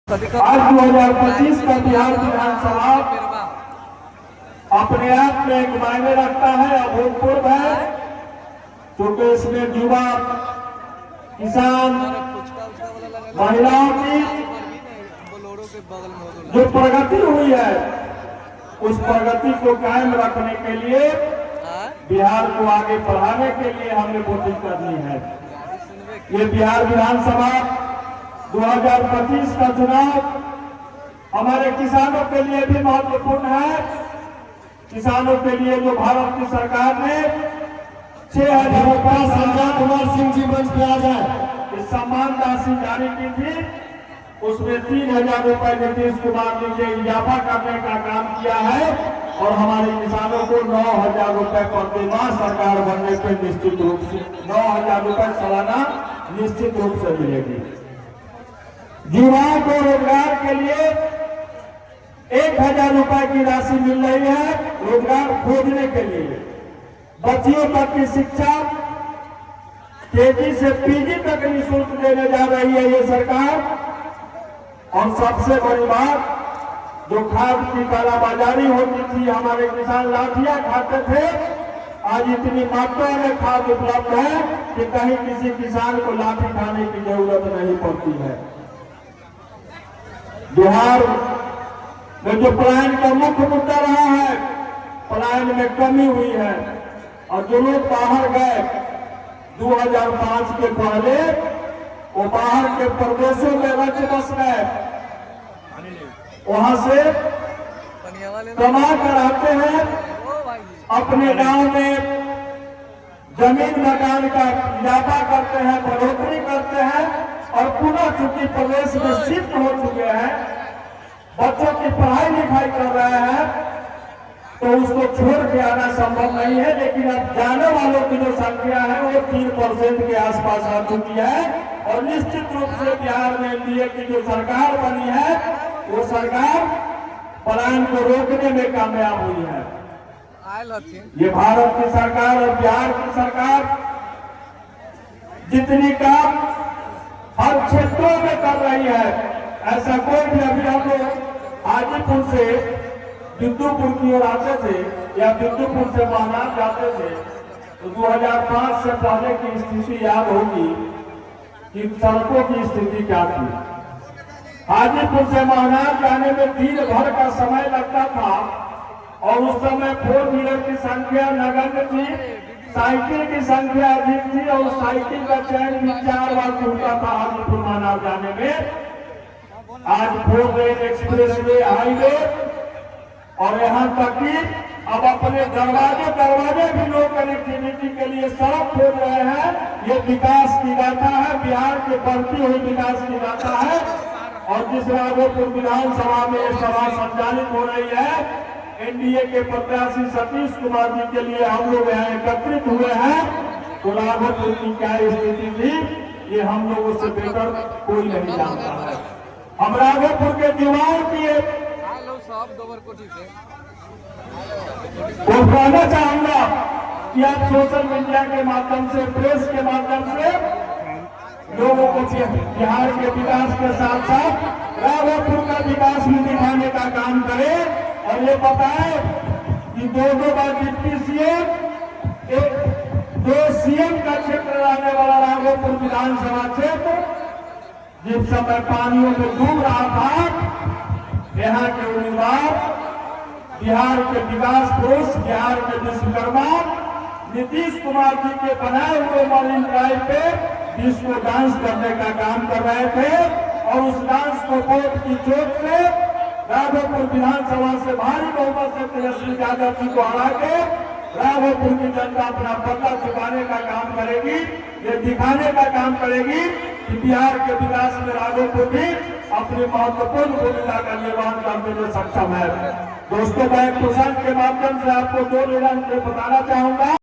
आज 2025 का बिहार विधानसभा अपने आप में एक मायने रखता है, अभूतपूर्व है, क्योंकि इसमें युवा, किसान, महिलाओं की जो प्रगति हुई है उस प्रगति को कायम रखने के लिए, बिहार को आगे बढ़ाने के लिए हमें वोटिंग करनी है। ये बिहार विधानसभा 2025 का चुनाव हमारे किसानों के लिए भी महत्वपूर्ण है। किसानों के लिए जो भारत की सरकार ने 6,000 रुपये संजय कुमार सिंह जी मंच पे आ जाए इस सम्मान राशि जारी की थी, उसमें 3,000 रुपये नीतीश कुमार जी ने इजाफा करने का काम किया है और हमारे किसानों को 9,000 रुपये प्रतिमाह सरकार बनने पर निश्चित रूप से 9,000 रुपये सालाना निश्चित रूप से मिलेगी। युवाओं को रोजगार के लिए 1,000 रुपए की राशि मिल रही है रोजगार खोजने के लिए। बच्चियों तक की शिक्षा केजी से पीजी तक निःशुल्क देने जा रही है ये सरकार। और सबसे बड़ी बात, जो खाद की कालाबाजारी होती थी, हमारे किसान लाठियां खाते थे, आज इतनी मात्रा में खाद उपलब्ध है कि कहीं किसी किसान को लाठी खाने की जरूरत नहीं पड़ती है। बिहार में जो पलायन का मुख्य मुद्दा रहा है, पलायन में कमी हुई है और जो लोग बाहर गए 2005 के पहले, वो बाहर के प्रदेशों में रच बस गए, वहां से कमा कर आते हैं, अपने गांव में जमीन मकान का इजाफा करते हैं, बढ़ोतरी करते हैं और पुनः चूंकि प्रदेश में शिफ्ट हो चुके हैं, बच्चों की पढ़ाई लिखाई कर रहे हैं, तो उसको छोड़ के आना संभव नहीं है। लेकिन अब जाने वालों की जो संख्या है वो 3% के आसपास आ चुकी है और निश्चित रूप से बिहार में एनडीए की जो सरकार बनी है वो सरकार पलायन को रोकने में कामयाब हुई है। ये भारत की सरकार और बिहार की सरकार जितनी काम हर क्षेत्रों में कर रही है, ऐसा कोई भी अभी हम लोग हाजीपुर से बिंदुपुर की ओर आते थे या बिंदुपुर से महानाद जाते थे तो 2005 से पहले की स्थिति याद होगी कि सड़कों की स्थिति क्या थी। हाजीपुर से महानाद जाने में दिन भर का समय लगता था और उस समय 4 व्हीलर की संख्या नगण्य थी, साइकिल की संख्या अधिक थी और साइकिल का चैन भी 4 बार टूटा था हाजीपुर महानाद जाने में। आज 4 लेन एक्सप्रेस वे, हाईवे और यहाँ तक कि अब अपने दरवाजे भी लोग कनेक्टिविटी के लिए सड़क खोल रहे हैं। ये विकास की गाथा है, बिहार के बढ़ती हुई विकास की गाथा है। और जिस राघोपुर विधानसभा में ये सभा संचालित हो रही है, एनडीए के प्रत्याशी सतीश कुमार जी के लिए हम लोग यहाँ एकत्रित हुए हैं, तो राघोपुर की क्या स्थिति थी ये हम लोगों से बेहतर कोई नहीं जानता है। हम राघोपुर के युवाओं की कहना चाहूंगा कि आप सोशल मीडिया के माध्यम से, प्रेस के माध्यम से लोगों को बिहार के विकास के साथ साथ राघोपुर का विकास भी दिखाने का काम करें और ये बताएं कि 2 बार डिप्टी सीएम, 2 सीएम का क्षेत्र रहने वाला राघोपुर विधानसभा क्षेत्र जिस समय पानियों में डूब रहा था, यहाँ के उम्मीदवार, बिहार के विकास पुरुष, बिहार के विश्वकर्मा नीतीश कुमार जी के बनाए हुए मरीन ड्राइव पे डिस्को डांस करने का काम कर रहे थे और उस डांस को वोट की चोट से राघोपुर विधानसभा से भारी बहुमत से तेजस्वी यादव जी को हरा के राघोपुर की जनता अपना पता चुकाने का काम करेगी, ये दिखाने का काम करेगी कि बिहार के विकास में राघोपुर भी अपनी महत्वपूर्ण भूमिका का निर्वहन करने में सक्षम है। दोस्तों, मैं एक प्रसंग के माध्यम से आपको 2 निबंध बताना चाहूंगा।